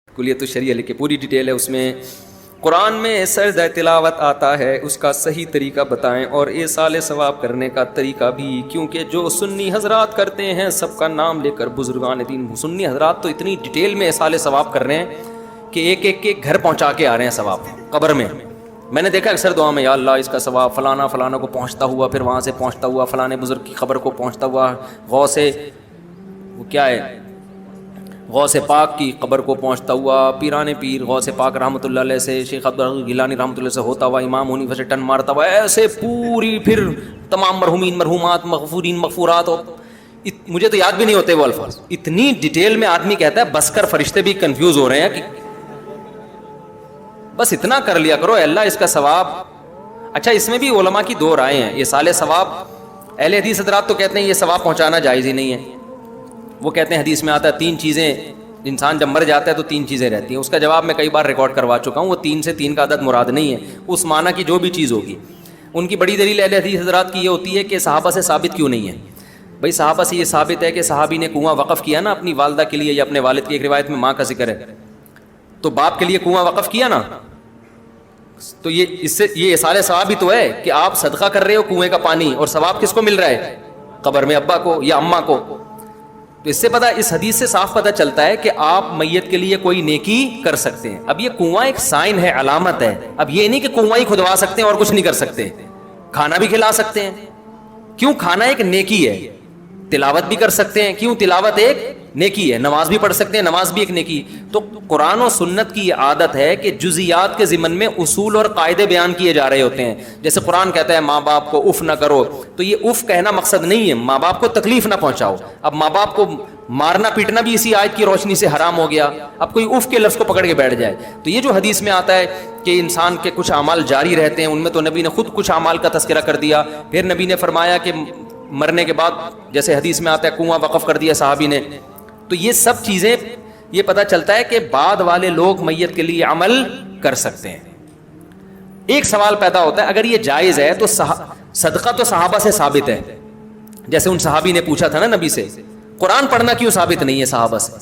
کلیت الشریعہ لکھ کے پوری ڈیٹیل ہے اس میں. قرآن میں سجدہ تلاوت آتا ہے، اس کا صحیح طریقہ بتائیں اور ایصال ثواب کرنے کا طریقہ بھی، کیونکہ جو سنی حضرات کرتے ہیں سب کا نام لے کر بزرگان دین. سنی حضرات تو اتنی ڈیٹیل میں ایصال ثواب کر رہے ہیں کہ ایک ایک کے گھر پہنچا کے آ رہے ہیں ثواب قبر میں. میں نے دیکھا اکثر دعا میں، یا اللہ اس کا ثواب فلانا فلانا کو پہنچتا ہوا، پھر وہاں سے پہنچتا ہوا فلانے بزرگ کی قبر کو پہنچتا ہوا، غوث وہ کیا ہے غوث پاک کی قبر کو پہنچتا ہوا، پیران پیر غوث پاک رحمۃ اللہ علیہ سے، شیخ عبدالغفار گیلانی رحمۃ اللہ سے ہوتا ہوا، امام حنیفہ سے ٹن مارتا ہوا، ایسے پوری پھر تمام مرحومین مرحومات مغفورین مغفورات. مجھے تو یاد بھی نہیں ہوتے وہ الفاظ، اتنی ڈیٹیل میں آدمی کہتا ہے بس کر، فرشتے بھی کنفیوز ہو رہے ہیں کہ بس اتنا کر لیا کرو اللہ اس کا ثواب. اچھا اس میں بھی علماء کی دو رائے ہیں. یہ سال ثواب اہل حدیث حضرات تو کہتے ہیں یہ ثواب پہنچانا جائز ہی نہیں ہے. وہ کہتے ہیں حدیث میں آتا ہے 3 چیزیں، انسان جب مر جاتا ہے تو 3 چیزیں رہتی ہیں. اس کا جواب میں کئی بار ریکارڈ کروا چکا ہوں. وہ 3 سے 3 کا عدد مراد نہیں ہے، اس معنی کی جو بھی چیز ہوگی. ان کی بڑی دلیل اہل حدیث حضرات کی یہ ہوتی ہے کہ صحابہ سے ثابت کیوں نہیں ہے. بھائی صحابہ سے یہ ثابت ہے کہ صحابی نے کنواں وقف کیا نا اپنی والدہ کے لیے یا اپنے والد کی، ایک روایت میں ماں کا ذکر ہے تو باپ کے لیے کنواں وقف کیا نا، تو یہ اس سے یہ ایصال ثواب ہی تو ہے کہ آپ صدقہ کر رہے ہو کنویں کا پانی، اور ثواب کس کو مل رہا ہے؟ قبر میں ابا کو یا اماں کو. تو اس سے پتہ، اس حدیث سے صاف پتہ چلتا ہے کہ آپ میت کے لیے کوئی نیکی کر سکتے ہیں. اب یہ کنواں ایک سائن ہے، علامت ہے. اب یہ نہیں کہ کنواں ہی کھدوا سکتے ہیں اور کچھ نہیں کر سکتے. کھانا بھی کھلا سکتے ہیں، کیوں؟ کھانا ایک نیکی ہے. تلاوت بھی کر سکتے ہیں، کیوں؟ تلاوت ایک نیکی ہے. نماز بھی پڑھ سکتے ہیں، نماز بھی ایک نیکی. تو قرآن و سنت کی یہ عادت ہے کہ جزیات کے ضمن میں اصول اور قاعدے بیان کیے جا رہے ہوتے ہیں. جیسے قرآن کہتا ہے ماں باپ کو اف نہ کرو، تو یہ اف کہنا مقصد نہیں ہے، ماں باپ کو تکلیف نہ پہنچاؤ. اب ماں باپ کو مارنا پیٹنا بھی اسی آیت کی روشنی سے حرام ہو گیا. اب کوئی اف کے لفظ کو پکڑ کے بیٹھ جائے تو یہ جو حدیث میں آتا ہے کہ انسان کے کچھ اعمال جاری رہتے ہیں، ان میں تو نبی نے خود کچھ اعمال کا تذکرہ کر دیا. پھر نبی نے فرمایا کہ مرنے کے بعد جیسے حدیث میں آتا ہے کنواں وقف کر دیا صحابی نے. تو یہ سب چیزیں یہ پتہ چلتا ہے کہ بعد والے لوگ میت کے لیے عمل کر سکتے ہیں. ایک سوال پیدا ہوتا ہے، اگر یہ جائز ہے تو صدقہ تو صحابہ سے ثابت ہے. جیسے ان صحابی نے پوچھا تھا نا نبی سے، قرآن پڑھنا کیوں ثابت نہیں ہے صحابہ سے؟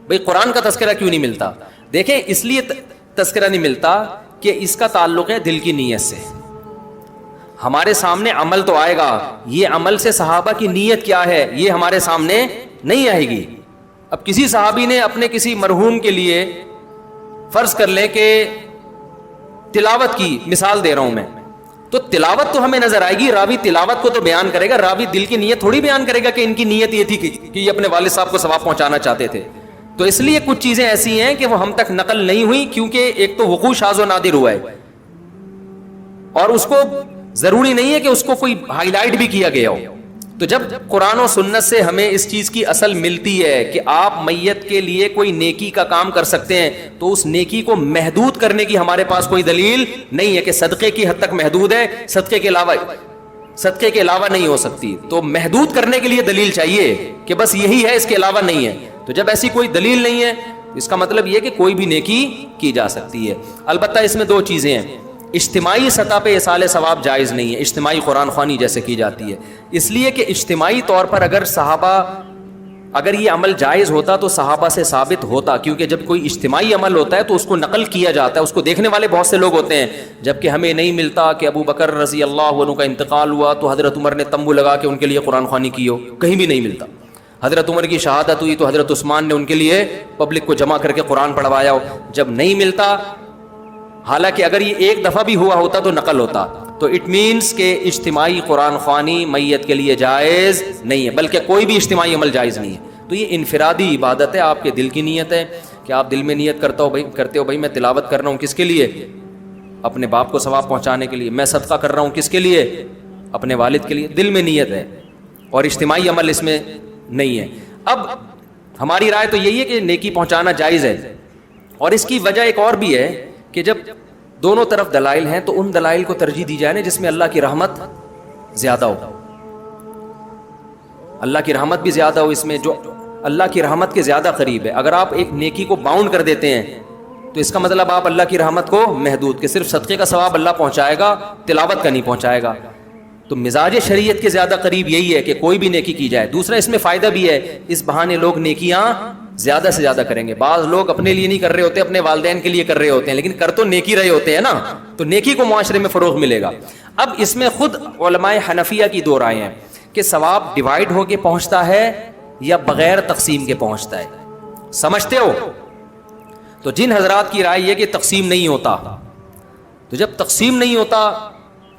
بھئی قرآن کا تذکرہ کیوں نہیں ملتا؟ دیکھیں اس لیے تذکرہ نہیں ملتا کہ اس کا تعلق ہے دل کی نیت سے. ہمارے سامنے عمل تو آئے گا، یہ عمل سے صحابہ کی نیت کیا ہے یہ ہمارے سامنے نہیں آئے گی. اب کسی صحابی نے اپنے کسی مرحوم کے لیے فرض کر لیں کہ تلاوت کی، مثال دے رہا ہوں میں، تو تلاوت تو ہمیں نظر آئے گی، راوی تلاوت کو تو بیان کرے گا، راوی دل کی نیت تھوڑی بیان کرے گا کہ ان کی نیت یہ تھی کہ یہ اپنے والد صاحب کو ثواب پہنچانا چاہتے تھے. تو اس لیے کچھ چیزیں ایسی ہیں کہ وہ ہم تک نقل نہیں ہوئی، کیونکہ ایک تو وقوع شاذ و نادر ہوا ہے، اور اس کو ضروری نہیں ہے کہ اس کو کوئی ہائی لائٹ بھی کیا گیا ہو. تو جب قرآن و سنت سے ہمیں اس چیز کی اصل ملتی ہے کہ آپ میت کے لیے کوئی نیکی کا کام کر سکتے ہیں، تو اس نیکی کو محدود کرنے کی ہمارے پاس کوئی دلیل نہیں ہے کہ صدقے کی حد تک محدود ہے، صدقے کے علاوہ نہیں ہو سکتی. تو محدود کرنے کے لیے دلیل چاہیے کہ بس یہی ہے، اس کے علاوہ نہیں ہے. تو جب ایسی کوئی دلیل نہیں ہے، اس کا مطلب یہ کہ کوئی بھی نیکی کی جا سکتی ہے. البتہ اس میں 2 چیزیں ہیں. اجتماعی سطح پہ ایصال ثواب جائز نہیں ہے، اجتماعی قرآن خوانی جیسے کی جاتی ہے. اس لیے کہ اجتماعی طور پر اگر یہ عمل جائز ہوتا تو صحابہ سے ثابت ہوتا، کیونکہ جب کوئی اجتماعی عمل ہوتا ہے تو اس کو نقل کیا جاتا ہے، اس کو دیکھنے والے بہت سے لوگ ہوتے ہیں. جبکہ ہمیں نہیں ملتا کہ ابو بکر رضی اللہ عنہ کا انتقال ہوا تو حضرت عمر نے تمبو لگا کے ان کے لیے قرآن خوانی کی ہو، کہیں بھی نہیں ملتا. حضرت عمر کی شہادت ہوئی تو حضرت عثمان نے ان کے لیے پبلک کو جمع کر کے قرآن پڑھوایا ہو. جب نہیں ملتا، حالانکہ اگر یہ ایک دفعہ بھی ہوا ہوتا تو نقل ہوتا. تو اٹ مینس کہ اجتماعی قرآن خوانی میت کے لیے جائز نہیں ہے، بلکہ کوئی بھی اجتماعی عمل جائز نہیں ہے. تو یہ انفرادی عبادت ہے، آپ کے دل کی نیت ہے کہ آپ دل میں نیت کرتے ہو بھائی میں تلاوت کر رہا ہوں، کس کے لیے؟ اپنے باپ کو ثواب پہنچانے کے لیے. میں صدقہ کر رہا ہوں، کس کے لیے؟ اپنے والد کے لیے. دل میں نیت ہے، اور اجتماعی عمل اس میں نہیں ہے. اب ہماری رائے تو یہی ہے کہ نیکی پہنچانا جائز ہے. اور اس کی وجہ ایک اور بھی ہے کہ جب دونوں طرف دلائل ہیں تو ان دلائل کو ترجیح دی جائے نا جس میں اللہ کی رحمت زیادہ ہو. اللہ کی رحمت بھی زیادہ ہو اس میں، جو اللہ کی رحمت کے زیادہ قریب ہے. اگر آپ ایک نیکی کو باؤنڈ کر دیتے ہیں تو اس کا مطلب آپ اللہ کی رحمت کو محدود، کہ صرف صدقے کا ثواب اللہ پہنچائے گا، تلاوت کا نہیں پہنچائے گا. تو مزاج شریعت کے زیادہ قریب یہی ہے کہ کوئی بھی نیکی کی جائے. دوسرا اس میں فائدہ بھی ہے، اس بہانے لوگ نیکیاں زیادہ سے زیادہ کریں گے. بعض لوگ اپنے لیے نہیں کر رہے ہوتے, اپنے والدین کے لیے کر رہے ہوتے ہیں, لیکن کر تو نیکی رہے ہوتے ہیں نا, تو نیکی کو معاشرے میں فروغ ملے گا. اب اس میں خود علماء حنفیہ کی دو رائے ہیں کہ ثواب ڈیوائڈ ہو کے پہنچتا ہے یا بغیر تقسیم کے پہنچتا ہے. سمجھتے ہو؟ تو جن حضرات کی رائے یہ کہ تقسیم نہیں ہوتا, تو جب تقسیم نہیں ہوتا,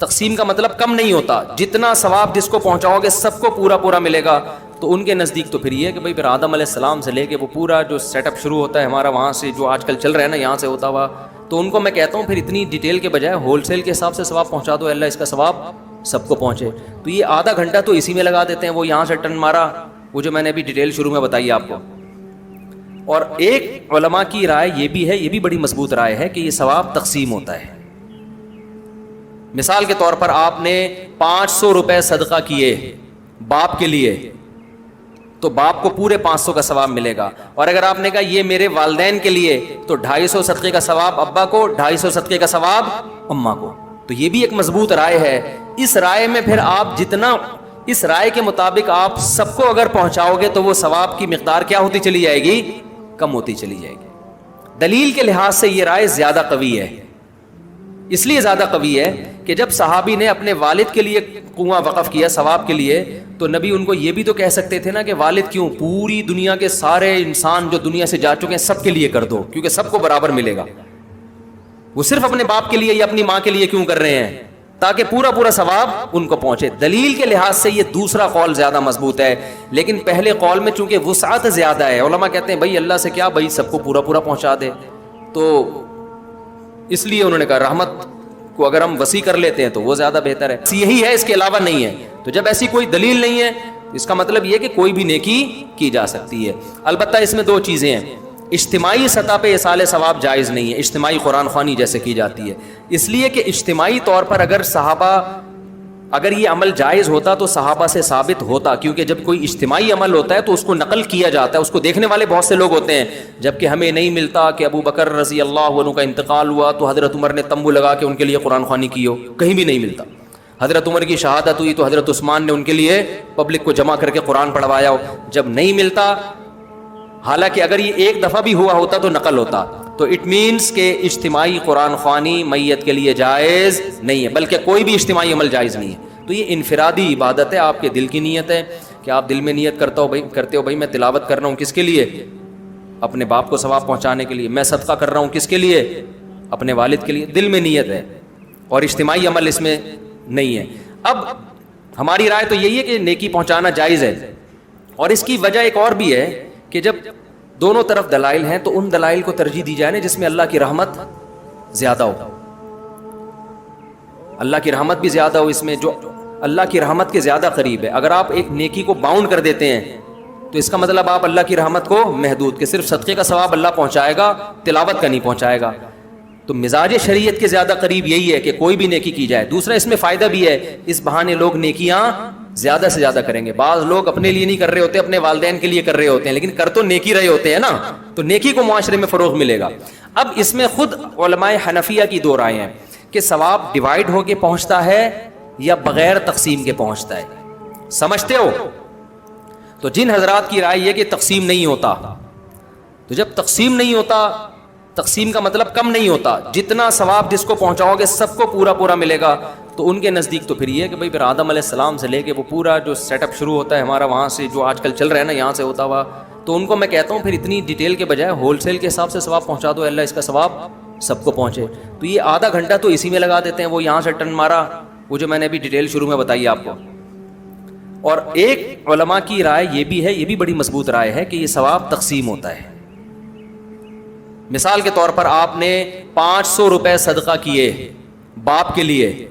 تقسیم کا مطلب کم نہیں ہوتا, جتنا ثواب جس کو پہنچاؤ گے سب کو پورا پورا ملے گا, تو ان کے نزدیک تو پھر یہ ہے کہ بھائی پھر آدم علیہ السلام سے لے کے وہ پورا جو سیٹ اپ شروع ہوتا ہے ہمارا وہاں سے جو آج کل چل رہا ہے نا یہاں سے ہوتا ہوا, تو ان کو میں کہتا ہوں پھر اتنی ڈیٹیل کے بجائے ہول سیل کے حساب سے ثواب پہنچا دو, اللہ اس کا ثواب سب کو پہنچے. تو یہ آدھا گھنٹہ تو اسی میں لگا دیتے ہیں, وہ یہاں سے ٹن مارا, وہ جو میں نے ابھی ڈیٹیل شروع میں بتائی آپ کو. اور ایک علماء کی رائے یہ بھی ہے, یہ بھی بڑی مضبوط رائے ہے کہ یہ ثواب تقسیم ہوتا ہے. مثال کے طور پر آپ نے 500 روپے صدقہ کیے باپ کے لیے, تو باپ کو پورے 500 کا ثواب ملے گا. اور اگر آپ نے کہا یہ میرے والدین کے لیے, تو 250 صدقے کا ثواب ابا کو, 250 صدقے کا ثواب اماں کو. تو یہ بھی ایک مضبوط رائے ہے. اس رائے میں پھر آپ جتنا, اس رائے کے مطابق آپ سب کو اگر پہنچاؤ گے تو وہ ثواب کی مقدار کیا ہوتی چلی جائے گی؟ کم ہوتی چلی جائے گی. دلیل کے لحاظ سے یہ رائے زیادہ قوی ہے. اس لیے زیادہ قوی ہے کہ جب صحابی نے اپنے والد کے لیے کنواں وقف کیا ثواب کے لیے, تو نبی ان کو یہ بھی تو کہہ سکتے تھے نا کہ والد کیوں, پوری دنیا کے سارے انسان جو دنیا سے جا چکے ہیں سب کے لیے کر دو, کیونکہ سب کو برابر ملے گا. وہ صرف اپنے باپ کے لیے یا اپنی ماں کے لیے کیوں کر رہے ہیں؟ تاکہ پورا پورا ثواب ان کو پہنچے. دلیل کے لحاظ سے یہ دوسرا قول زیادہ مضبوط ہے, لیکن پہلے قول میں چونکہ وسعت زیادہ ہے, علماء کہتے ہیں بھائی اللہ سے کیا, بھائی سب کو پورا پورا پہنچا دے, تو اس لیے انہوں نے کہا رحمت کو اگر ہم وسیع کر لیتے ہیں تو وہ زیادہ بہتر ہے. یہی ہے, اس کے علاوہ نہیں ہے. تو جب ایسی کوئی دلیل نہیں ہے, اس کا مطلب یہ کہ کوئی بھی نیکی کی جا سکتی ہے. البتہ اس میں دو چیزیں ہیں. اجتماعی سطح پہ ایصال ثواب جائز نہیں ہے, اجتماعی قرآن خوانی جیسے کی جاتی ہے, اس لیے کہ اجتماعی طور پر اگر یہ عمل جائز ہوتا تو صحابہ سے ثابت ہوتا, کیونکہ جب کوئی اجتماعی عمل ہوتا ہے تو اس کو نقل کیا جاتا ہے, اس کو دیکھنے والے بہت سے لوگ ہوتے ہیں. جبکہ ہمیں نہیں ملتا کہ ابو بکر رضی اللہ عنہ کا انتقال ہوا تو حضرت عمر نے تمبو لگا کے ان کے لیے قرآن خوانی کی ہو, کہیں بھی نہیں ملتا. حضرت عمر کی شہادت ہوئی تو حضرت عثمان نے ان کے لیے پبلک کو جمع کر کے قرآن پڑھوایا ہو, جب نہیں ملتا. حالانکہ اگر یہ ایک دفعہ بھی ہوا ہوتا تو نقل ہوتا. تو اٹ مینس کہ اجتماعی قرآن خوانی میت کے لیے جائز نہیں ہے, بلکہ کوئی بھی اجتماعی عمل جائز نہیں ہے. تو یہ انفرادی عبادت ہے, آپ کے دل کی نیت ہے کہ آپ دل میں نیت کرتے ہو بھائی میں تلاوت کر رہا ہوں کس کے لیے, اپنے باپ کو ثواب پہنچانے کے لیے. میں صدقہ کر رہا ہوں کس کے لیے, اپنے والد کے لیے. دل میں نیت ہے, اور اجتماعی عمل اس میں نہیں ہے. اب ہماری رائے تو یہی ہے کہ نیکی پہنچانا جائز ہے, اور اس کی وجہ ایک اور بھی ہے کہ جب دونوں طرف دلائل ہیں تو ان دلائل کو ترجیح دی جائے نا جس میں اللہ کی رحمت زیادہ ہو. اللہ کی رحمت بھی زیادہ ہو اس میں, جو اللہ کی رحمت کے زیادہ قریب ہے. اگر آپ ایک نیکی کو باؤنڈ کر دیتے ہیں تو اس کا مطلب آپ اللہ کی رحمت کو محدود, کہ صرف صدقے کا ثواب اللہ پہنچائے گا, تلاوت کا نہیں پہنچائے گا. تو مزاج شریعت کے زیادہ قریب یہی ہے کہ کوئی بھی نیکی کی جائے. دوسرا اس میں فائدہ بھی ہے, اس بہانے لوگ نیکیاں زیادہ سے زیادہ کریں گے. بعض لوگ اپنے لیے نہیں کر رہے ہوتے, اپنے والدین کے لیے کر رہے ہوتے ہیں, لیکن کر تو نیکی رہے ہوتے ہیں نا, تو نیکی کو معاشرے میں فروغ ملے گا. اب اس میں خود علماء حنفیہ کی دو رائے ہیں کہ ثواب ڈیوائڈ ہو کے پہنچتا ہے یا بغیر تقسیم کے پہنچتا ہے. سمجھتے ہو؟ تو جن حضرات کی رائے یہ کہ تقسیم نہیں ہوتا, تو جب تقسیم نہیں ہوتا, تقسیم کا مطلب کم نہیں ہوتا, جتنا ثواب جس کو پہنچاؤ گے سب کو پورا پورا ملے گا, تو ان کے نزدیک تو پھر یہ ہے کہ بھائی پھر آدم علیہ السلام سے لے کے وہ پورا جو سیٹ اپ شروع ہوتا ہے ہمارا وہاں سے جو آج کل چل رہا ہے نا یہاں سے ہوتا ہوا, تو ان کو میں کہتا ہوں پھر اتنی ڈیٹیل کے بجائے ہول سیل کے حساب سے ثواب پہنچا دو, اللہ اس کا ثواب سب کو پہنچے. تو یہ آدھا گھنٹہ تو اسی میں لگا دیتے ہیں, وہ یہاں سے ٹن مارا, وہ جو میں نے ابھی ڈیٹیل شروع میں بتائی آپ کو. اور ایک علماء کی رائے یہ بھی ہے, یہ بھی بڑی مضبوط رائے ہے کہ یہ ثواب تقسیم ہوتا ہے. مثال کے طور پر آپ نے 500 روپے صدقہ کیے باپ کے لیے,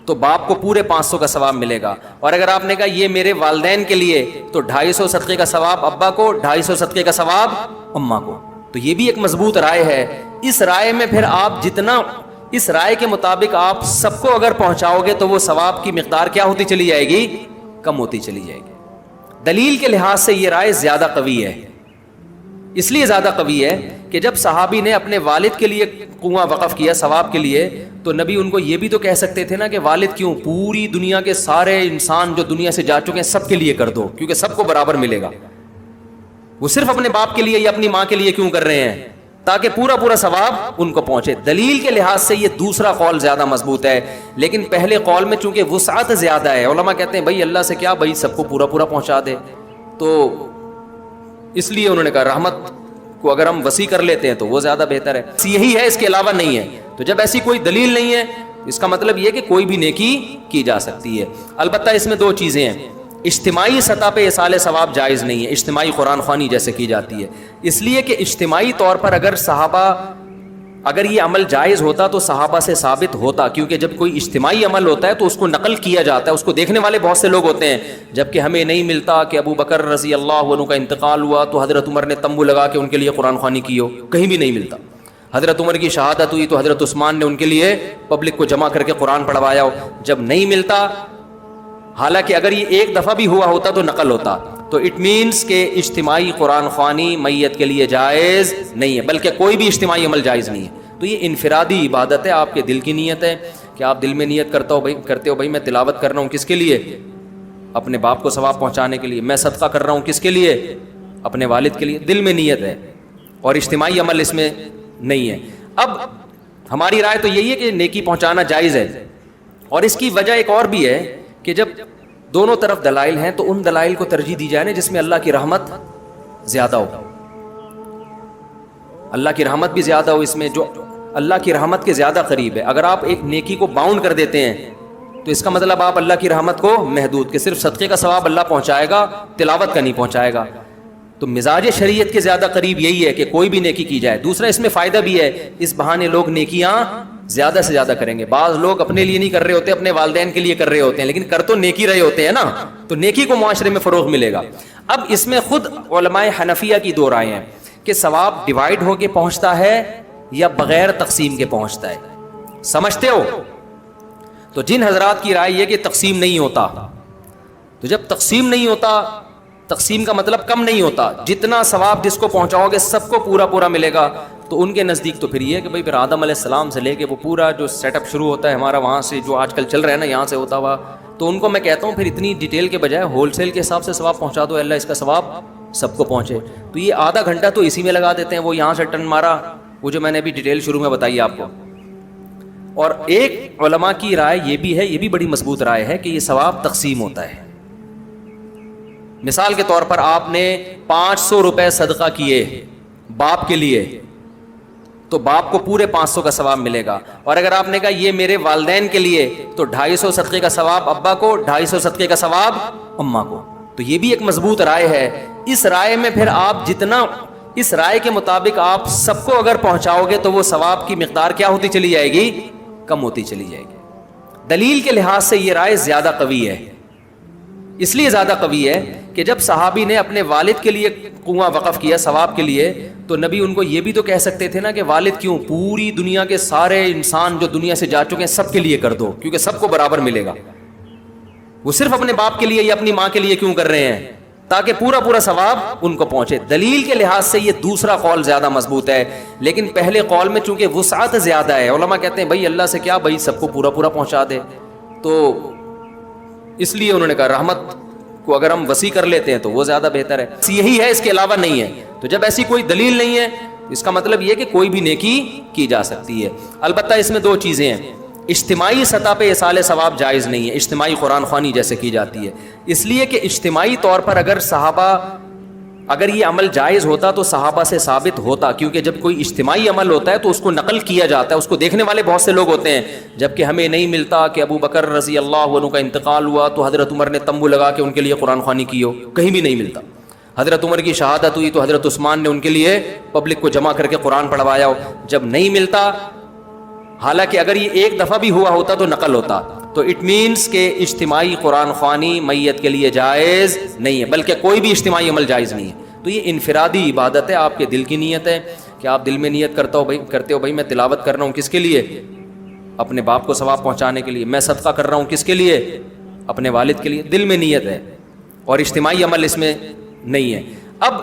تو باپ کو پورے 500 کا ثواب ملے گا. اور اگر آپ نے کہا یہ میرے والدین کے لیے, تو 250 صدقے کا ثواب ابا کو, 250 صدقے کا ثواب اماں کو. تو یہ بھی ایک مضبوط رائے ہے. اس رائے میں پھر آپ جتنا, اس رائے کے مطابق آپ سب کو اگر پہنچاؤ گے تو وہ ثواب کی مقدار کیا ہوتی چلی جائے گی؟ کم ہوتی چلی جائے گی. دلیل کے لحاظ سے یہ رائے زیادہ قوی ہے. اس لیے زیادہ قوی ہے کہ جب صحابی نے اپنے والد کے لیے کنواں وقف کیا ثواب کے لیے, تو نبی ان کو یہ بھی تو کہہ سکتے تھے نا کہ والد کیوں, پوری دنیا کے سارے انسان جو دنیا سے جا چکے ہیں سب کے لیے کر دو, کیونکہ سب کو برابر ملے گا. وہ صرف اپنے باپ کے لیے یا اپنی ماں کے لیے کیوں کر رہے ہیں؟ تاکہ پورا پورا ثواب ان کو پہنچے. دلیل کے لحاظ سے یہ دوسرا قول زیادہ مضبوط ہے, لیکن پہلے قول میں چونکہ وسعت زیادہ ہے, علماء کہتے ہیں بھائی اللہ سے کیا بھائی سب کو پورا پورا پہنچا دے, تو اس لیے انہوں نے کہا رحمت کو اگر ہم وسیع کر لیتے ہیں تو وہ زیادہ بہتر ہے. یہی ہے, اس کے علاوہ نہیں ہے. تو جب ایسی کوئی دلیل نہیں ہے اس کا مطلب یہ کہ کوئی بھی نیکی کی جا سکتی ہے. البتہ اس میں دو چیزیں ہیں. اجتماعی سطح پہ ایصال ثواب جائز نہیں ہے, اجتماعی قرآن خوانی جیسے کی جاتی ہے, اس لیے کہ اجتماعی طور پر اگر یہ عمل جائز ہوتا تو صحابہ سے ثابت ہوتا, کیونکہ جب کوئی اجتماعی عمل ہوتا ہے تو اس کو نقل کیا جاتا ہے, اس کو دیکھنے والے بہت سے لوگ ہوتے ہیں. جبکہ ہمیں نہیں ملتا کہ ابو بکر رضی اللہ عنہ کا انتقال ہوا تو حضرت عمر نے تمبو لگا کے ان کے لیے قرآن خوانی کی ہو, کہیں بھی نہیں ملتا. حضرت عمر کی شہادت ہوئی تو حضرت عثمان نے ان کے لیے پبلک کو جمع کر کے قرآن پڑھوایا ہو, جب نہیں ملتا. حالانکہ اگر یہ ایک دفعہ بھی ہوا ہوتا تو نقل ہوتا. تو اٹ مینس کہ اجتماعی قرآن خوانی میت کے لیے جائز نہیں ہے, بلکہ کوئی بھی اجتماعی عمل جائز نہیں ہے. تو یہ انفرادی عبادت ہے, آپ کے دل کی نیت ہے کہ آپ دل میں نیت کرتے ہو بھائی میں تلاوت کر رہا ہوں کس کے لیے؟ اپنے باپ کو ثواب پہنچانے کے لیے. میں صدقہ کر رہا ہوں کس کے لیے؟ اپنے والد کے لیے. دل میں نیت ہے, اور اجتماعی عمل اس میں نہیں ہے. اب ہماری رائے تو یہی ہے کہ نیکی پہنچانا جائز ہے, اور اس کی وجہ ایک اور بھی ہے کہ جب دونوں طرف دلائل ہیں تو ان دلائل کو ترجیح دی جائے نا جس میں اللہ کی رحمت زیادہ ہو. اللہ کی رحمت بھی زیادہ ہو اس میں, جو اللہ کی رحمت کے زیادہ قریب ہے. اگر آپ ایک نیکی کو باؤنڈ کر دیتے ہیں تو اس کا مطلب آپ اللہ کی رحمت کو محدود, کہ صرف صدقے کا ثواب اللہ پہنچائے گا, تلاوت کا نہیں پہنچائے گا. تو مزاج شریعت کے زیادہ قریب یہی ہے کہ کوئی بھی نیکی کی جائے. دوسرا اس میں فائدہ بھی ہے, اس بہانے لوگ نیکیاں زیادہ سے زیادہ کریں گے. بعض لوگ اپنے لیے نہیں کر رہے ہوتے, اپنے والدین کے لیے کر رہے ہوتے ہیں, لیکن کر تو نیکی رہے ہوتے ہیں نا, تو نیکی کو معاشرے میں فروغ ملے گا. اب اس میں خود علماء حنفیہ کی دو رائے ہیں کہ ثواب ڈیوائیڈ ہو کے پہنچتا ہے یا بغیر تقسیم کے پہنچتا ہے. سمجھتے ہو؟ تو جن حضرات کی رائے یہ کہ تقسیم نہیں ہوتا, تو جب تقسیم نہیں ہوتا, تقسیم کا مطلب کم نہیں ہوتا, جتنا ثواب جس کو پہنچاؤ گے سب کو پورا پورا ملے گا, تو ان کے نزدیک تو پھر یہ ہے کہ بھائی پھر آدم علیہ السلام سے لے کے وہ پورا جو سیٹ اپ شروع ہوتا ہے ہمارا وہاں سے جو آج کل چل رہا ہے نا یہاں سے ہوتا ہوا, تو ان کو میں کہتا ہوں پھر اتنی ڈیٹیل کے بجائے ہول سیل کے حساب سے ثواب پہنچا دو, اللہ اس کا ثواب سب کو پہنچے. تو یہ آدھا گھنٹہ تو اسی میں لگا دیتے ہیں, وہ یہاں سے ٹن مارا, وہ جو میں نے ابھی ڈیٹیل شروع میں بتائی آپ کو. اور ایک علماء کی رائے یہ بھی ہے, یہ بھی بڑی مضبوط رائے ہے کہ یہ ثواب تقسیم ہوتا ہے. مثال کے طور پر آپ نے 500 روپے صدقہ کیے باپ کے لیے, تو باپ کو پورے 500 کا ثواب ملے گا. اور اگر آپ نے کہا یہ میرے والدین کے لیے, تو 250 صدقے کا ثواب ابا کو, 250 صدقے کا ثواب اماں کو. تو یہ بھی ایک مضبوط رائے ہے. اس رائے میں پھر آپ جتنا, اس رائے کے مطابق آپ سب کو اگر پہنچاؤ گے تو وہ ثواب کی مقدار کیا ہوتی چلی جائے گی؟ کم ہوتی چلی جائے گی. دلیل کے لحاظ سے یہ رائے زیادہ قوی ہے. اس لیے زیادہ قوی ہے کہ جب صحابی نے اپنے والد کے لیے کنواں وقف کیا ثواب کے لیے, تو نبی ان کو یہ بھی تو کہہ سکتے تھے نا کہ والد کیوں, پوری دنیا کے سارے انسان جو دنیا سے جا چکے ہیں سب کے لیے کر دو, کیونکہ سب کو برابر ملے گا. وہ صرف اپنے باپ کے لیے یا اپنی ماں کے لیے کیوں کر رہے ہیں؟ تاکہ پورا پورا ثواب ان کو پہنچے. دلیل کے لحاظ سے یہ دوسرا قول زیادہ مضبوط ہے, لیکن پہلے قول میں چونکہ وسعت زیادہ ہے, علماء کہتے ہیں بھائی اللہ سے کیا بھائی سب کو پورا پورا پہنچا دے, تو اس لیے انہوں نے کہا رحمت کو اگر ہم وسیع کر لیتے ہیں تو وہ زیادہ بہتر ہے. یہی ہے, اس کے علاوہ نہیں ہے. تو جب ایسی کوئی دلیل نہیں ہے اس کا مطلب یہ کہ کوئی بھی نیکی کی جا سکتی ہے. البتہ اس میں دو چیزیں ہیں. اجتماعی سطح پہ ایصال ثواب جائز نہیں ہے, اجتماعی قرآن خوانی جیسے کی جاتی ہے, اس لیے کہ اجتماعی طور پر اگر یہ عمل جائز ہوتا تو صحابہ سے ثابت ہوتا, کیونکہ جب کوئی اجتماعی عمل ہوتا ہے تو اس کو نقل کیا جاتا ہے, اس کو دیکھنے والے بہت سے لوگ ہوتے ہیں. جبکہ ہمیں نہیں ملتا کہ ابو بکر رضی اللہ عنہ کا انتقال ہوا تو حضرت عمر نے تمبو لگا کے ان کے لیے قرآن خوانی کی ہو, کہیں بھی نہیں ملتا. حضرت عمر کی شہادت ہوئی تو حضرت عثمان نے ان کے لیے پبلک کو جمع کر کے قرآن پڑھوایا ہو, جب نہیں ملتا. حالانکہ اگر یہ ایک دفعہ بھی ہوا ہوتا تو نقل ہوتا. تو اٹ مینس کہ اجتماعی قرآن خوانی میت کے لیے جائز نہیں ہے, بلکہ کوئی بھی اجتماعی عمل جائز نہیں ہے. تو یہ انفرادی عبادت ہے, آپ کے دل کی نیت ہے کہ آپ دل میں نیت کرتے ہو بھائی میں تلاوت کر رہا ہوں کس کے لیے؟ اپنے باپ کو ثواب پہنچانے کے لیے. میں صدقہ کر رہا ہوں کس کے لیے؟ اپنے والد کے لیے. دل میں نیت ہے, اور اجتماعی عمل اس میں نہیں ہے. اب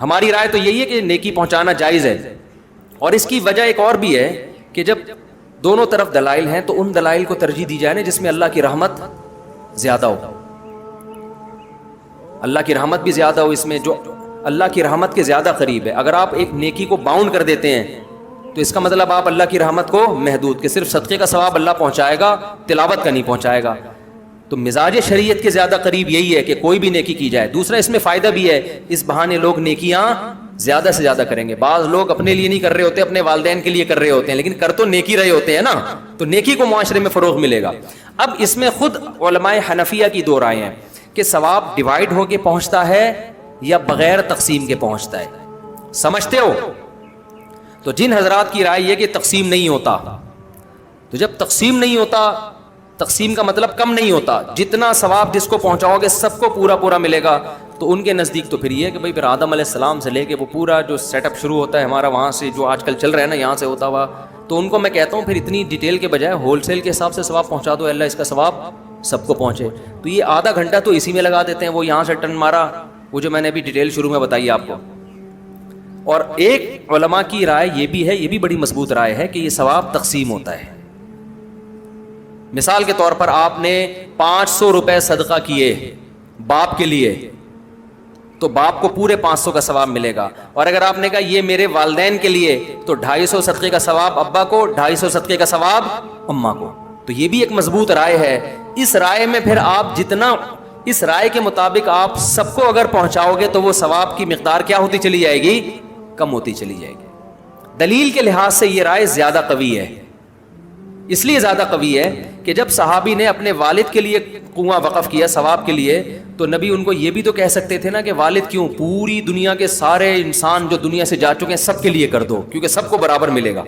ہماری رائے تو یہی ہے کہ نیکی پہنچانا جائز ہے, اور اس کی وجہ ایک اور بھی ہے کہ جب دونوں طرف دلائل ہیں تو ان دلائل کو ترجیح دی جائے نا جس میں اللہ کی رحمت زیادہ ہو. اللہ کی رحمت بھی زیادہ ہو اس میں, جو اللہ کی رحمت کے زیادہ قریب ہے. اگر آپ ایک نیکی کو باؤنڈ کر دیتے ہیں تو اس کا مطلب آپ اللہ کی رحمت کو محدود کہ صرف صدقے کا ثواب اللہ پہنچائے گا, تلاوت کا نہیں پہنچائے گا. تو مزاج شریعت کے زیادہ قریب یہی ہے کہ کوئی بھی نیکی کی جائے. دوسرا اس میں فائدہ بھی ہے, اس بہانے لوگ نیکیاں زیادہ سے زیادہ کریں گے. بعض لوگ اپنے لیے نہیں کر رہے ہوتے, اپنے والدین کے لیے کر رہے ہوتے ہیں, لیکن کر تو نیکی رہے ہوتے ہیں نا, تو نیکی کو معاشرے میں فروغ ملے گا. اب اس میں خود علماء حنفیہ کی دو رائے ہیں کہ ثواب ڈیوائیڈ ہو کے پہنچتا ہے یا بغیر تقسیم کے پہنچتا ہے. سمجھتے ہو؟ تو جن حضرات کی رائے یہ کہ تقسیم نہیں ہوتا, تو جب تقسیم نہیں ہوتا, تقسیم کا مطلب کم نہیں ہوتا, جتنا ثواب جس کو پہنچاؤ گے سب کو پورا پورا ملے گا, تو ان کے نزدیک تو پھر یہ ہے کہ بھائی پھر آدم علیہ السلام سے لے کے وہ پورا جو سیٹ اپ شروع ہوتا ہے ہمارا وہاں سے جو آج کل چل رہا ہے نا یہاں سے ہوتا ہوا, تو ان کو میں کہتا ہوں پھر اتنی ڈیٹیل کے بجائے ہول سیل کے حساب سے ثواب پہنچا دو, اللہ اس کا ثواب سب کو پہنچے. تو یہ آدھا گھنٹہ تو اسی میں لگا دیتے ہیں, وہ یہاں سے ٹن مارا, وہ جو میں نے ابھی ڈیٹیل شروع میں بتائی آپ کو. اور ایک علماء کی رائے یہ بھی ہے, یہ بھی بڑی مضبوط رائے ہے کہ یہ ثواب تقسیم ہوتا ہے. مثال کے طور پر آپ نے 500 روپے صدقہ کیے باپ کے لیے, تو باپ کو پورے 500 کا ثواب ملے گا. اور اگر آپ نے کہا یہ میرے والدین کے لیے, تو 250 صدقے کا ثواب ابا کو, 250 صدقے کا ثواب اماں کو. تو یہ بھی ایک مضبوط رائے ہے. اس رائے میں پھر آپ جتنا, اس رائے کے مطابق آپ سب کو اگر پہنچاؤ گے تو وہ ثواب کی مقدار کیا ہوتی چلی جائے گی, کم ہوتی چلی جائے گی. دلیل کے لحاظ سے یہ رائے زیادہ قوی ہے. اس لیے زیادہ قوی ہے کہ جب صحابی نے اپنے والد کے لیے کنواں وقف کیا ثواب کے لیے, تو نبی ان کو یہ بھی تو کہہ سکتے تھے نا کہ والد کیوں, پوری دنیا کے سارے انسان جو دنیا سے جا چکے ہیں سب کے لیے کر دو, کیونکہ سب کو برابر ملے گا.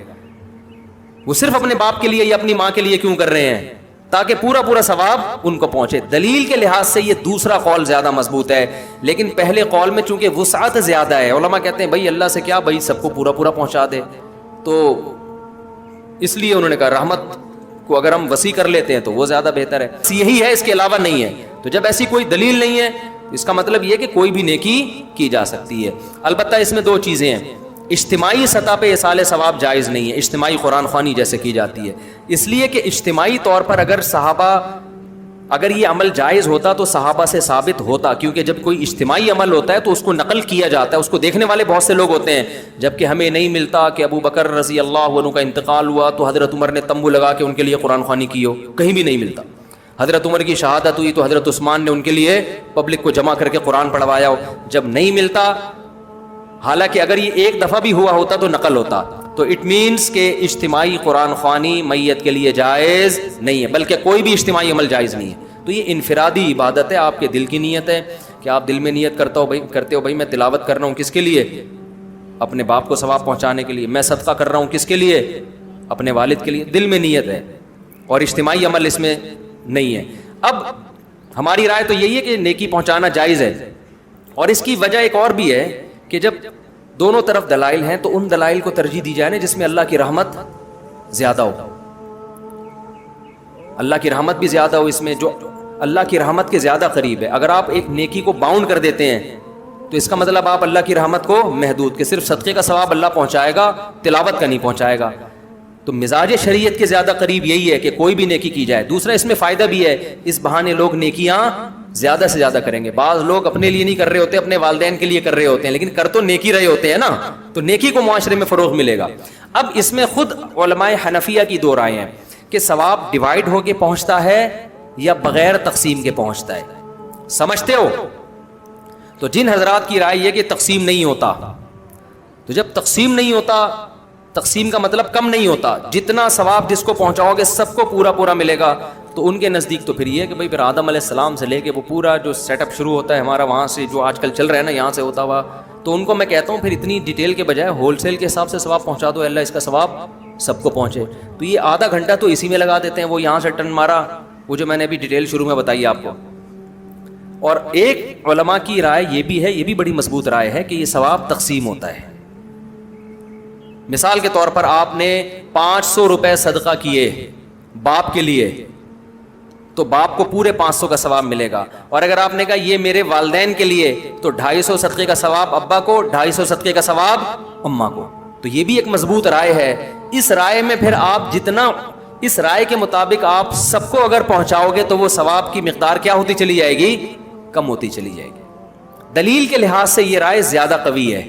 وہ صرف اپنے باپ کے لیے یا اپنی ماں کے لیے کیوں کر رہے ہیں, تاکہ پورا پورا ثواب ان کو پہنچے. دلیل کے لحاظ سے یہ دوسرا قول زیادہ مضبوط ہے, لیکن پہلے قول میں چونکہ وسعت زیادہ ہے, علماء کہتے ہیں بھائی اللہ سے کیا, بھائی سب کو پورا پورا پہنچا دے, تو اس لیے انہوں نے کہا رحمت کو اگر ہم وسیع کر لیتے ہیں تو وہ زیادہ بہتر ہے. یہی ہے, اس کے علاوہ نہیں ہے. تو جب ایسی کوئی دلیل نہیں ہے, اس کا مطلب یہ کہ کوئی بھی نیکی کی جا سکتی ہے. البتہ اس میں دو چیزیں ہیں, اجتماعی سطح پہ اصال ثواب جائز نہیں ہے, اجتماعی قرآن خوانی جیسے کی جاتی ہے, اس لیے کہ اجتماعی طور پر اگر صحابہ, اگر یہ عمل جائز ہوتا تو صحابہ سے ثابت ہوتا, کیونکہ جب کوئی اجتماعی عمل ہوتا ہے تو اس کو نقل کیا جاتا ہے, اس کو دیکھنے والے بہت سے لوگ ہوتے ہیں. جبکہ ہمیں نہیں ملتا کہ ابو بکر رضی اللہ عنہ کا انتقال ہوا تو حضرت عمر نے تمبو لگا کے ان کے لیے قرآن خوانی کی ہو, کہیں بھی نہیں ملتا. حضرت عمر کی شہادت ہوئی تو حضرت عثمان نے ان کے لیے پبلک کو جمع کر کے قرآن پڑھوایا ہو, جب نہیں ملتا. حالانکہ اگر یہ ایک دفعہ بھی ہوا ہوتا تو نقل ہوتا. تو اٹ مینس کہ اجتماعی قرآن خوانی میت کے لیے جائز نہیں ہے, بلکہ کوئی بھی اجتماعی عمل جائز نہیں ہے. تو یہ انفرادی عبادت ہے, آپ کے دل کی نیت ہے کہ آپ دل میں نیت کرتے ہو بھائی میں تلاوت کر رہا ہوں کس کے لیے, اپنے باپ کو ثواب پہنچانے کے لیے. میں صدقہ کر رہا ہوں کس کے لیے, اپنے والد کے لیے. دل میں نیت ہے, اور اجتماعی عمل اس میں نہیں ہے. اب ہماری رائے تو یہی ہے کہ نیکی پہنچانا جائز ہے, اور اس کی وجہ ایک اور بھی ہے کہ جب دونوں طرف دلائل ہیں تو ان دلائل کو ترجیح دی جائے نا جس میں اللہ کی رحمت زیادہ ہو. اللہ کی رحمت بھی زیادہ ہو اس میں, جو اللہ کی رحمت کے زیادہ قریب ہے. اگر آپ ایک نیکی کو باؤنڈ کر دیتے ہیں تو اس کا مطلب آپ اللہ کی رحمت کو محدود کہ صرف صدقے کا ثواب اللہ پہنچائے گا, تلاوت کا نہیں پہنچائے گا. تو مزاج شریعت کے زیادہ قریب یہی ہے کہ کوئی بھی نیکی کی جائے. دوسرا اس میں فائدہ بھی ہے, اس بہانے لوگ نیکیاں زیادہ سے زیادہ کریں گے. بعض لوگ اپنے لیے نہیں کر رہے ہوتے, اپنے والدین کے لیے کر رہے ہوتے ہیں, لیکن کر تو نیکی رہے ہوتے ہیں نا, تو نیکی کو معاشرے میں فروغ ملے گا. اب اس میں خود علماء حنفیہ کی دو رائے ہیں کہ ثواب ڈیوائیڈ ہو کے پہنچتا ہے یا بغیر تقسیم کے پہنچتا ہے. سمجھتے ہو؟ تو جن حضرات کی رائے یہ کہ تقسیم نہیں ہوتا, تو جب تقسیم نہیں ہوتا, تقسیم کا مطلب کم نہیں ہوتا, جتنا ثواب جس کو پہنچاؤ گے سب کو پورا پورا ملے گا, تو ان کے نزدیک تو پھر یہ ہے کہ بھائی پھر آدم علیہ السلام سے لے کے وہ پورا جو سیٹ اپ شروع ہوتا ہے ہمارا وہاں سے جو آج کل چل رہا ہے نا یہاں سے ہوتا ہوا, تو ان کو میں کہتا ہوں پھر اتنی ڈیٹیل کے بجائے ہول سیل کے حساب سے ثواب پہنچا دو, اللہ اس کا ثواب سب کو پہنچے. تو یہ آدھا گھنٹہ تو اسی میں لگا دیتے ہیں, وہ یہاں سے ٹن مارا, وہ جو میں نے ابھی ڈیٹیل شروع میں بتائی آپ کو. اور ایک علماء کی رائے یہ بھی ہے, یہ بھی بڑی مضبوط رائے ہے کہ یہ ثواب تقسیم ہوتا ہے. مثال کے طور پر آپ نے 500 روپے صدقہ کیے باپ کے لیے, تو باپ کو پورے 500 کا ثواب ملے گا. اور اگر آپ نے کہا یہ میرے والدین کے لیے, تو 250 صدقے کا ثواب ابا کو, 250 صدقے کا ثواب اماں کو. تو یہ بھی ایک مضبوط رائے ہے. اس رائے میں پھر آپ جتنا, اس رائے کے مطابق آپ سب کو اگر پہنچاؤ گے تو وہ ثواب کی مقدار کیا ہوتی چلی جائے گی, کم ہوتی چلی جائے گی. دلیل کے لحاظ سے یہ رائے زیادہ قوی ہے.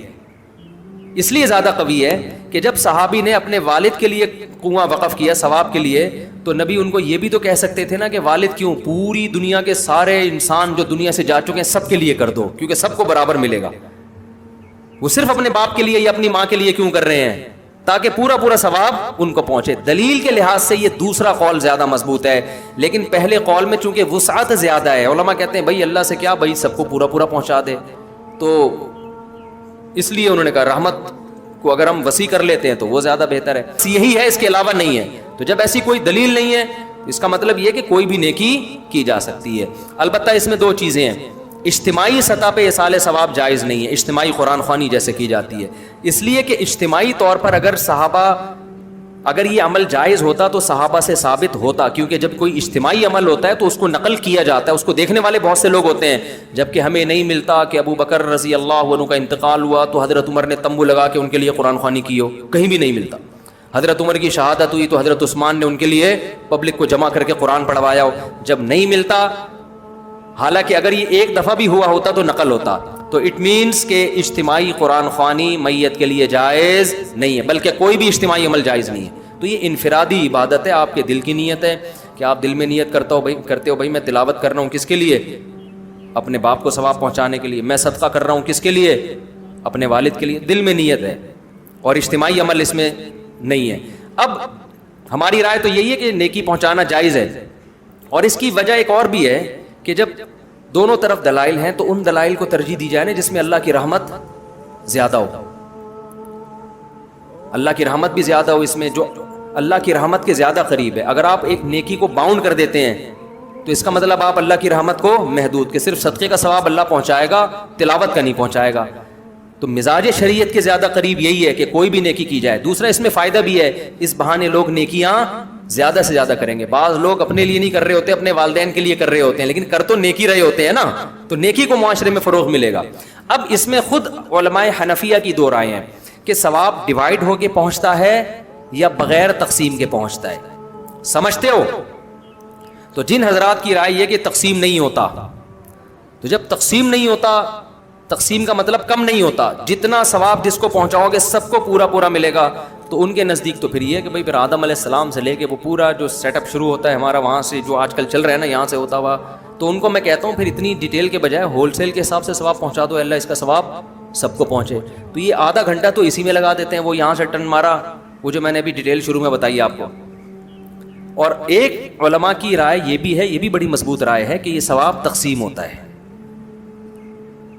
اس لیے زیادہ قوی ہے کہ جب صحابی نے اپنے والد کے لیے کنواں وقف کیا ثواب کے لیے, تو نبی ان کو یہ بھی تو کہہ سکتے تھے نا کہ والد کیوں, پوری دنیا کے سارے انسان جو دنیا سے جا چکے ہیں سب کے لیے کر دو, کیونکہ سب کو برابر ملے گا. وہ صرف اپنے باپ کے لیے یا اپنی ماں کے لیے کیوں کر رہے ہیں, تاکہ پورا پورا ثواب ان کو پہنچے. دلیل کے لحاظ سے یہ دوسرا قول زیادہ مضبوط ہے, لیکن پہلے قول میں چونکہ وسعت زیادہ ہے, علماء کہتے ہیں بھائی اللہ سے کیا, بھائی سب کو پورا پورا پہنچا دے, تو اس لیے انہوں نے کہا رحمت کو اگر ہم وسیع کر لیتے ہیں تو وہ زیادہ بہتر ہے. یہی ہے, اس کے علاوہ نہیں ہے. تو جب ایسی کوئی دلیل نہیں ہے اس کا مطلب یہ کہ کوئی بھی نیکی کی جا سکتی ہے. البتہ اس میں دو چیزیں ہیں. اجتماعی سطح پہ اصال ثواب جائز نہیں ہے, اجتماعی قرآن خوانی جیسے کی جاتی ہے, اس لیے کہ اجتماعی طور پر اگر یہ عمل جائز ہوتا تو صحابہ سے ثابت ہوتا, کیونکہ جب کوئی اجتماعی عمل ہوتا ہے تو اس کو نقل کیا جاتا ہے, اس کو دیکھنے والے بہت سے لوگ ہوتے ہیں. جبکہ ہمیں نہیں ملتا کہ ابو بکر رضی اللہ عنہ کا انتقال ہوا تو حضرت عمر نے تمبو لگا کے ان کے لیے قرآن خوانی کی ہو, کہیں بھی نہیں ملتا. حضرت عمر کی شہادت ہوئی تو حضرت عثمان نے ان کے لیے پبلک کو جمع کر کے قرآن پڑھوایا ہو, جب نہیں ملتا, حالانکہ اگر یہ ایک دفعہ بھی ہوا ہوتا تو نقل ہوتا. تو اٹ مینس کہ اجتماعی قرآن خوانی میت کے لیے جائز نہیں ہے, بلکہ کوئی بھی اجتماعی عمل جائز نہیں ہے. تو یہ انفرادی عبادت ہے, آپ کے دل کی نیت ہے کہ آپ دل میں نیت کرتے ہو بھائی میں تلاوت کر رہا ہوں کس کے لیے, اپنے باپ کو ثواب پہنچانے کے لیے. میں صدقہ کر رہا ہوں کس کے لیے, اپنے والد کے لیے. دل میں نیت ہے, اور اجتماعی عمل اس میں نہیں ہے. اب ہماری رائے تو یہی ہے کہ نیکی پہنچانا جائز ہے, اور اس کی وجہ ایک اور بھی ہے کہ جب دونوں طرف دلائل ہیں تو ان دلائل کو ترجیح دی جائے نا جس میں اللہ کی رحمت زیادہ ہو. اللہ کی رحمت بھی زیادہ ہو اس میں, جو اللہ کی رحمت کے زیادہ قریب ہے. اگر آپ ایک نیکی کو باؤنڈ کر دیتے ہیں تو اس کا مطلب آپ اللہ کی رحمت کو محدود, کہ صرف صدقے کا ثواب اللہ پہنچائے گا, تلاوت کا نہیں پہنچائے گا. تو مزاج شریعت کے زیادہ قریب یہی ہے کہ کوئی بھی نیکی کی جائے. دوسرا اس میں فائدہ بھی ہے, اس بہانے لوگ نیکیاں زیادہ سے زیادہ کریں گے. بعض لوگ اپنے لیے نہیں کر رہے ہوتے, اپنے والدین کے لیے کر رہے ہوتے ہیں, لیکن کر تو نیکی رہے ہوتے ہیں نا, تو نیکی کو معاشرے میں فروغ ملے گا. اب اس میں خود علماء حنفیہ کی دو رائے ہیں کہ ثواب ڈیوائیڈ ہو کے پہنچتا ہے یا بغیر تقسیم کے پہنچتا ہے. سمجھتے ہو؟ تو جن حضرات کی رائے یہ کہ تقسیم نہیں ہوتا, تو جب تقسیم نہیں ہوتا, تقسیم کا مطلب کم نہیں ہوتا, جتنا ثواب جس کو پہنچاؤ گے سب کو پورا پورا ملے گا, تو ان کے نزدیک تو پھر یہ ہے کہ بھائی پھر آدم علیہ السلام سے لے کے وہ پورا جو سیٹ اپ شروع ہوتا ہے ہمارا وہاں سے جو آج کل چل رہا ہے نا یہاں سے ہوتا ہوا, تو ان کو میں کہتا ہوں پھر اتنی ڈیٹیل کے بجائے ہول سیل کے حساب سے ثواب پہنچا دو, اللہ اس کا ثواب سب کو پہنچے. تو یہ آدھا گھنٹہ تو اسی میں لگا دیتے ہیں, وہ یہاں سے ٹرن مارا, وہ جو میں نے ابھی ڈیٹیل شروع میں بتائی آپ کو. اور ایک علماء کی رائے یہ بھی ہے, یہ بھی بڑی مضبوط رائے ہے کہ یہ ثواب تقسیم ہوتا ہے.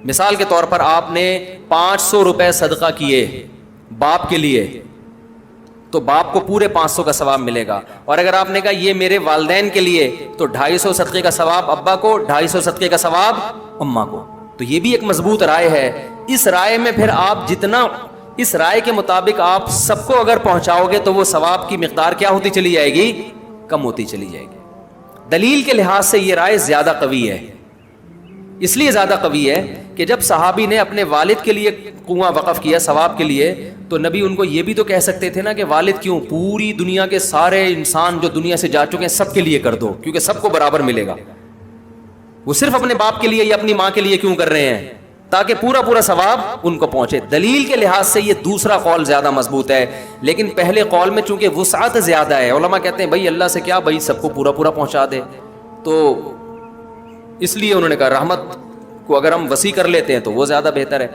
مثال کے طور پر آپ نے 500 روپے صدقہ کیے باپ کے لیے, تو باپ کو پورے 500 کا ثواب ملے گا. اور اگر آپ نے کہا یہ میرے والدین کے لیے, تو 250 صدقے کا ثواب ابا کو, 250 صدقے کا ثواب اماں کو. تو یہ بھی ایک مضبوط رائے ہے. اس رائے میں پھر آپ جتنا, اس رائے کے مطابق آپ سب کو اگر پہنچاؤ گے تو وہ ثواب کی مقدار کیا ہوتی چلی جائے گی, کم ہوتی چلی جائے گی. دلیل کے لحاظ سے یہ رائے زیادہ قوی ہے. اس لیے زیادہ قوی ہے کہ جب صحابی نے اپنے والد کے لیے کنواں وقف کیا ثواب کے لیے, تو نبی ان کو یہ بھی تو کہہ سکتے تھے نا کہ والد کیوں, پوری دنیا کے سارے انسان جو دنیا سے جا چکے ہیں سب کے لیے کر دو, کیونکہ سب کو برابر ملے گا. وہ صرف اپنے باپ کے لیے یا اپنی ماں کے لیے کیوں کر رہے ہیں, تاکہ پورا پورا ثواب ان کو پہنچے. دلیل کے لحاظ سے یہ دوسرا قول زیادہ مضبوط ہے, لیکن پہلے قول میں چونکہ وسعت زیادہ ہے, علماء کہتے ہیں بھائی اللہ سے کیا, بھائی سب کو پورا پورا پہنچا دے, تو اس لیے انہوں نے کہا رحمت کو اگر ہم وسیع کر لیتے ہیں تو وہ زیادہ بہتر ہے.